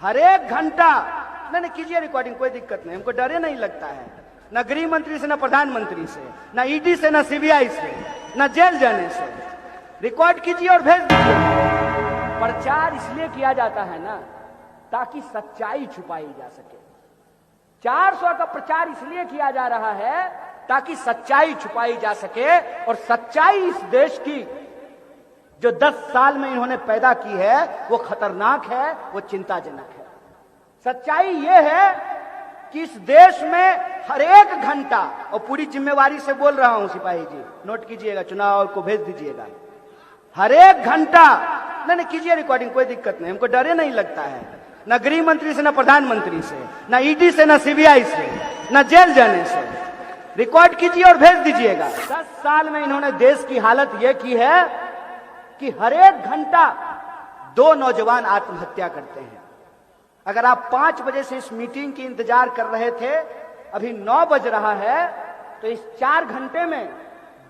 हर एक घंटा नहीं कीजिए रिकॉर्डिंग, कोई दिक्कत नहीं, हमको डरे नहीं लगता है, ना गृह मंत्री से, ना प्रधानमंत्री से, ना ईडी से, ना सीबीआई से, ना जेल जाने से। रिकॉर्ड कीजिए और भेज दीजिए। प्रचार इसलिए किया जाता है ना ताकि सच्चाई छुपाई जा सके। 400 का प्रचार इसलिए किया जा रहा है ताकि सच्चाई छुपाई जा सके, और सच्चाई इस देश की जो 10 साल में इन्होंने पैदा की है वो खतरनाक है, वो चिंताजनक है। सच्चाई ये है कि इस देश में हर एक घंटा, और पूरी जिम्मेवारी से बोल रहा हूं सिपाही जी, नोट कीजिएगा, चुनाव को भेज दीजिएगा, हर एक घंटा नहीं कीजिए रिकॉर्डिंग, कोई दिक्कत नहीं, हमको डरे नहीं लगता है, ना गृह मंत्री से, ना प्रधानमंत्री से, ना ईडी से, ना सीबीआई से, ना जेल जाने से। रिकॉर्ड कीजिए और भेज दीजिएगा। 10 साल में इन्होंने देश की हालत यह की है कि हर एक घंटा 2 नौजवान आत्महत्या करते हैं। अगर आप 5 बजे से इस मीटिंग की इंतजार कर रहे थे, अभी 9 बज रहा है, तो इस 4 घंटे में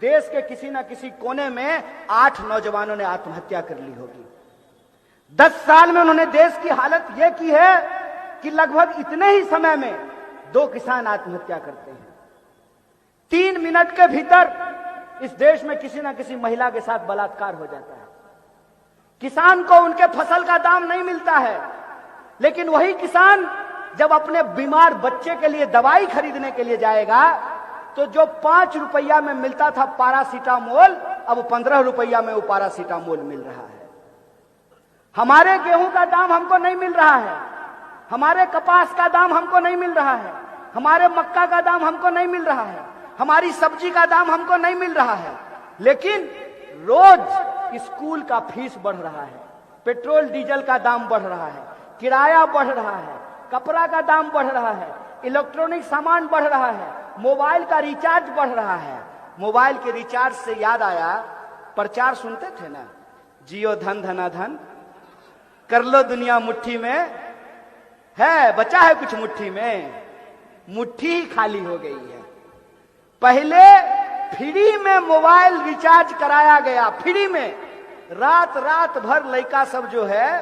देश के किसी न किसी कोने में 8 नौजवानों ने आत्महत्या कर ली होगी। 10 साल में उन्होंने देश की हालत यह की है कि लगभग इतने ही समय में 2 किसान आत्महत्या करते हैं। 3 मिनट के भीतर इस देश में किसी न किसी महिला के साथ बलात्कार हो जाता है। किसान को उनके फसल का दाम नहीं मिलता है, लेकिन वही किसान जब अपने बीमार बच्चे के लिए दवाई खरीदने के लिए जाएगा तो जो 5 रुपया में मिलता था पैरासीटामोल, अब 15 रुपया में वो पैरासीटामोल मिल रहा है। हमारे गेहूं का दाम हमको नहीं मिल रहा है, हमारे कपास का दाम हमको नहीं मिल रहा है, हमारे मक्का का दाम हमको नहीं मिल रहा है, हमारी सब्जी का दाम हमको नहीं मिल रहा है, लेकिन रोज स्कूल का फीस बढ़ रहा है, पेट्रोल डीजल का दाम बढ़ रहा है, किराया बढ़ रहा है, कपड़ा का दाम बढ़ रहा है, इलेक्ट्रॉनिक सामान बढ़ रहा है, मोबाइल का रिचार्ज बढ़ रहा है। मोबाइल के रिचार्ज से याद आया, प्रचार सुनते थे ना, जियो धन धना धन, कर लो दुनिया मुट्ठी में, है बचा है कुछ मुट्ठी में, मुट्ठी ही खाली हो गई है। पहले फ्री में मोबाइल रिचार्ज कराया गया, फ्री में, रात रात भर लड़का सब जो है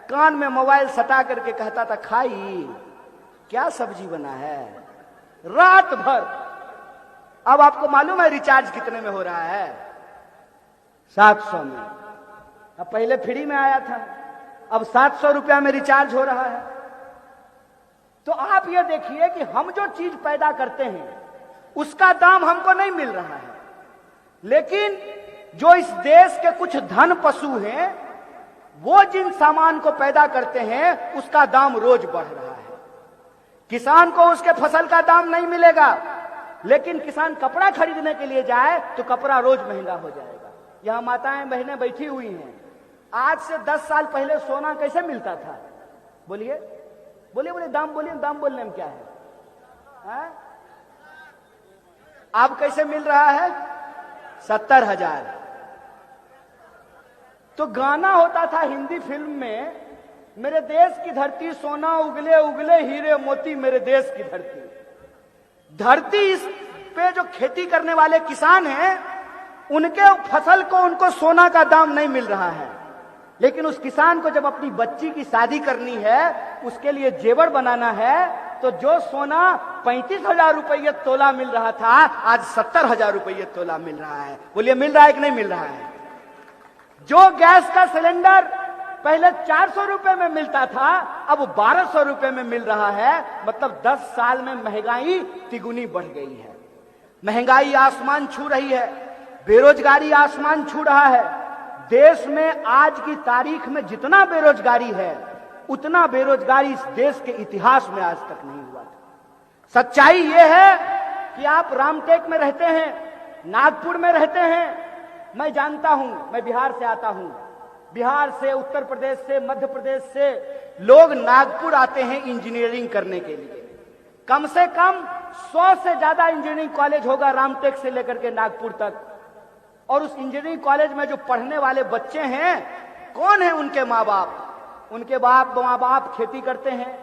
कान में मोबाइल सटा करके कहता था, खाई क्या सब्जी बना है, रात भर। अब आपको मालूम है रिचार्ज कितने में हो रहा है? 700 में। अब पहले फ्री में आया था, अब 700 रुपया में रिचार्ज हो रहा है। तो आप ये देखिए कि हम जो चीज पैदा करते हैं उसका दाम हमको नहीं मिल रहा है, लेकिन जो इस देश के कुछ धन पशु हैं वो जिन सामान को पैदा करते हैं उसका दाम रोज बढ़ रहा है। किसान को उसके फसल का दाम नहीं मिलेगा, लेकिन किसान कपड़ा खरीदने के लिए जाए तो कपड़ा रोज महंगा हो जाएगा। यहां माताएं बहनें बैठी हुई हैं, आज से 10 साल पहले सोना कैसे मिलता था? बोलिए बोलिए बोलिए, दाम बोलिए, दाम बोलने में क्या है? अब कैसे मिल रहा है? 70,000। तो गाना होता था हिंदी फिल्म में, मेरे देश की धरती सोना उगले उगले हीरे मोती मेरे देश की धरती। धरती इस पे जो खेती करने वाले किसान हैं उनके फसल को उनको सोना का दाम नहीं मिल रहा है, लेकिन उस किसान को जब अपनी बच्ची की शादी करनी है, उसके लिए जेवर बनाना है, तो जो सोना 35,000 रुपये तोला मिल रहा था आज 70,000 रुपये तोला मिल रहा है। बोलिए मिल रहा है कि नहीं मिल रहा है? जो गैस का सिलेंडर पहले 400 रुपए में मिलता था अब 1200 रुपए में मिल रहा है, मतलब 10 साल में महंगाई तिगुनी बढ़ गई है। महंगाई आसमान छू रही है, बेरोजगारी आसमान छू रहा है। देश में आज की तारीख में जितना बेरोजगारी है उतना बेरोजगारी इस देश के इतिहास में आज तक नहीं हुआ था। सच्चाई यह है कि आप रामटेक में रहते हैं, नागपुर में रहते हैं, मैं जानता हूं, मैं बिहार से आता हूं, बिहार से, उत्तर प्रदेश से, मध्य प्रदेश से लोग नागपुर आते हैं इंजीनियरिंग करने के लिए। कम से कम 100 से ज्यादा इंजीनियरिंग कॉलेज होगा रामटेक से लेकर के नागपुर तक, और उस इंजीनियरिंग कॉलेज में जो पढ़ने वाले बच्चे हैं कौन है उनके माँ बाप? उनके माँ बाप खेती करते हैं,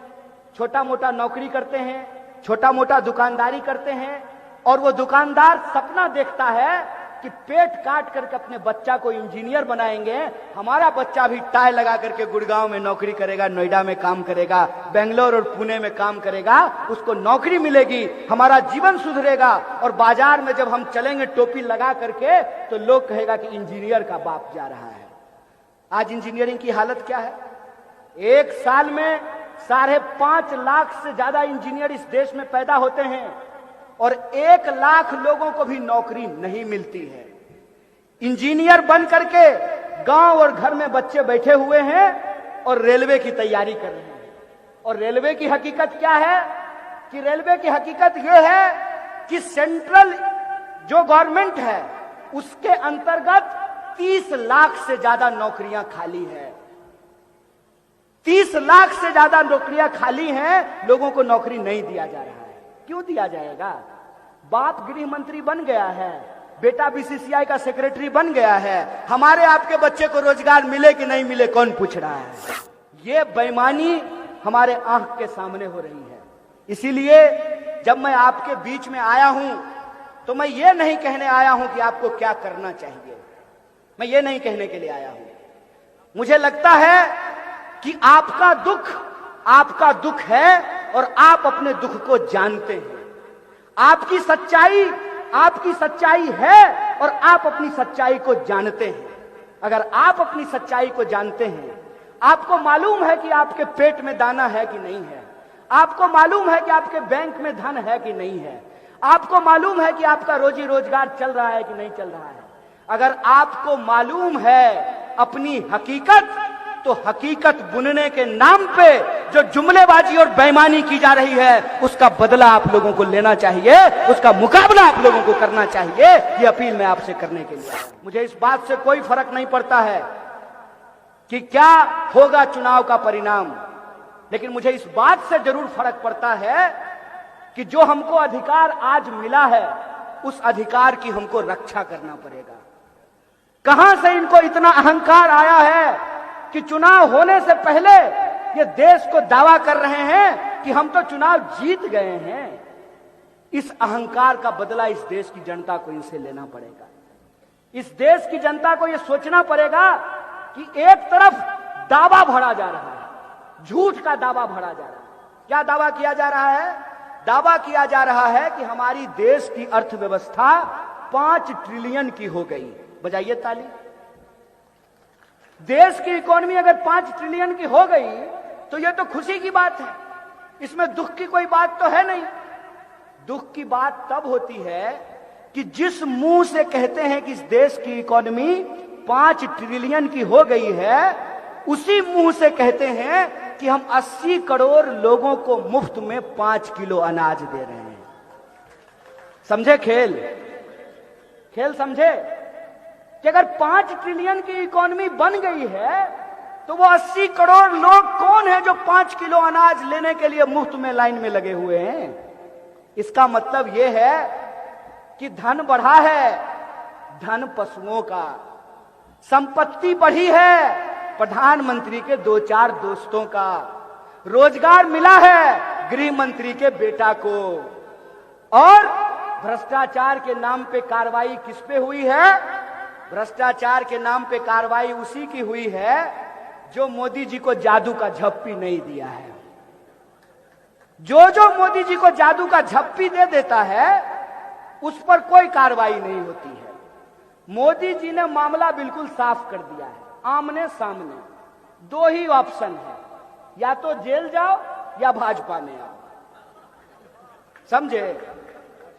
छोटा मोटा नौकरी करते हैं, छोटा मोटा दुकानदारी करते हैं, और वो दुकानदार सपना देखता है कि पेट काट करके अपने बच्चा को इंजीनियर बनाएंगे, हमारा बच्चा भी टाई लगा करके गुड़गांव में नौकरी करेगा, नोएडा में काम करेगा, बेंगलोर और पुणे में काम करेगा, उसको नौकरी मिलेगी, हमारा जीवन सुधरेगा। और बाजार में जब हम चलेंगे टोपी लगा करके तो लोग कहेगा कि इंजीनियर का बाप जा रहा है। आज इंजीनियरिंग की हालत क्या है? एक साल में 5.5 लाख से ज्यादा इंजीनियर इस देश में पैदा होते हैं और 1 लाख लोगों को भी नौकरी नहीं मिलती है। इंजीनियर बन करके गांव और घर में बच्चे बैठे हुए हैं और रेलवे की तैयारी कर रहे हैं। और रेलवे की हकीकत क्या है कि रेलवे की हकीकत यह है कि सेंट्रल जो गवर्नमेंट है उसके अंतर्गत 30 लाख से ज्यादा नौकरियां खाली है। 30 लाख से ज्यादा नौकरियां खाली हैं, लोगों को नौकरी नहीं दिया जा रहा है। क्यों दिया जाएगा? बाप गृह मंत्री बन गया है, बेटा बीसीसीआई का सेक्रेटरी बन गया है, हमारे आपके बच्चे को रोजगार मिले कि नहीं मिले कौन पूछ रहा है? ये बेईमानी हमारे आंख के सामने हो रही है। इसीलिए जब मैं आपके बीच में आया हूं तो मैं ये नहीं कहने आया हूं कि आपको क्या करना चाहिए, मैं ये नहीं कहने के लिए आया हूं। मुझे लगता है कि आपका दुख है और आप अपने दुख को जानते हैं। आपकी सच्चाई है और आप अपनी सच्चाई को जानते हैं। अगर आप अपनी सच्चाई को जानते हैं, आपको मालूम है कि आपके पेट में दाना है कि नहीं है, आपको मालूम है कि आपके बैंक में धन है कि नहीं है, आपको मालूम है कि आपका रोजी रोजगार चल रहा है कि नहीं चल रहा है। अगर आपको मालूम है अपनी हकीकत, तो हकीकत बुनने के नाम पे जो जुमलेबाजी और बेईमानी की जा रही है उसका बदला आप लोगों को लेना चाहिए, उसका मुकाबला आप लोगों को करना चाहिए। ये अपील मैं आपसे करने के लिए। मुझे इस बात से कोई फर्क नहीं पड़ता है कि क्या होगा चुनाव का परिणाम, लेकिन मुझे इस बात से जरूर फर्क पड़ता है कि जो हमको अधिकार आज मिला है उस अधिकार की हमको रक्षा करना पड़ेगा। कहां से इनको इतना अहंकार आया है कि चुनाव होने से पहले ये देश को दावा कर रहे हैं कि हम तो चुनाव जीत गए हैं। इस अहंकार का बदला इस देश की जनता को इनसे लेना पड़ेगा। इस देश की जनता को यह सोचना पड़ेगा कि एक तरफ दावा भरा जा रहा है, झूठ का दावा भरा जा रहा है। क्या दावा किया जा रहा है? दावा किया जा रहा है कि हमारी देश की अर्थव्यवस्था 5 ट्रिलियन की हो गई। बजाइए ताली। देश की इकोनॉमी अगर 5 ट्रिलियन की हो गई तो यह तो खुशी की बात है, इसमें दुख की कोई बात तो है नहीं। दुख की बात तब होती है कि जिस मुंह से कहते हैं कि इस देश की इकोनॉमी 5 ट्रिलियन की हो गई है, उसी मुंह से कहते हैं कि हम 80 करोड़ लोगों को मुफ्त में 5 किलो अनाज दे रहे हैं। समझे खेल? खेल समझे कि अगर 5 ट्रिलियन की इकोनॉमी बन गई है तो वो 80 करोड़ लोग कौन है जो 5 किलो अनाज लेने के लिए मुफ्त में लाइन में लगे हुए हैं? इसका मतलब यह है कि धन बढ़ा है, धन पशुओं का, संपत्ति बढ़ी है प्रधानमंत्री के 2-4 दोस्तों का, रोजगार मिला है गृह मंत्री के बेटा को, और भ्रष्टाचार के नाम पे कार्रवाई किस पे हुई है? भ्रष्टाचार के नाम पे कार्रवाई उसी की हुई है जो मोदी जी को जादू का झप्पी नहीं दिया है। जो मोदी जी को जादू का झप्पी दे देता है उस पर कोई कार्रवाई नहीं होती है। मोदी जी ने मामला बिल्कुल साफ कर दिया है, आमने सामने 2 ही ऑप्शन है, या तो जेल जाओ या भाजपा में आओ। समझे?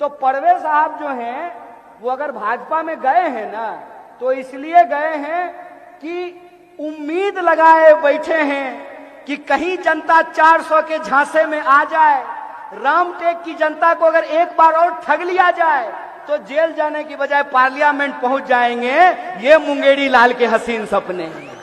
तो परवेज साहब जो हैं वो अगर भाजपा में गए हैं ना तो इसलिए गए हैं कि उम्मीद लगाए बैठे हैं कि कहीं जनता 400 के झांसे में आ जाए, रामटेक की जनता को अगर एक बार और ठग लिया जाए तो जेल जाने की बजाय पार्लियामेंट पहुंच जाएंगे। ये मुंगेरी लाल के हसीन सपने हैं।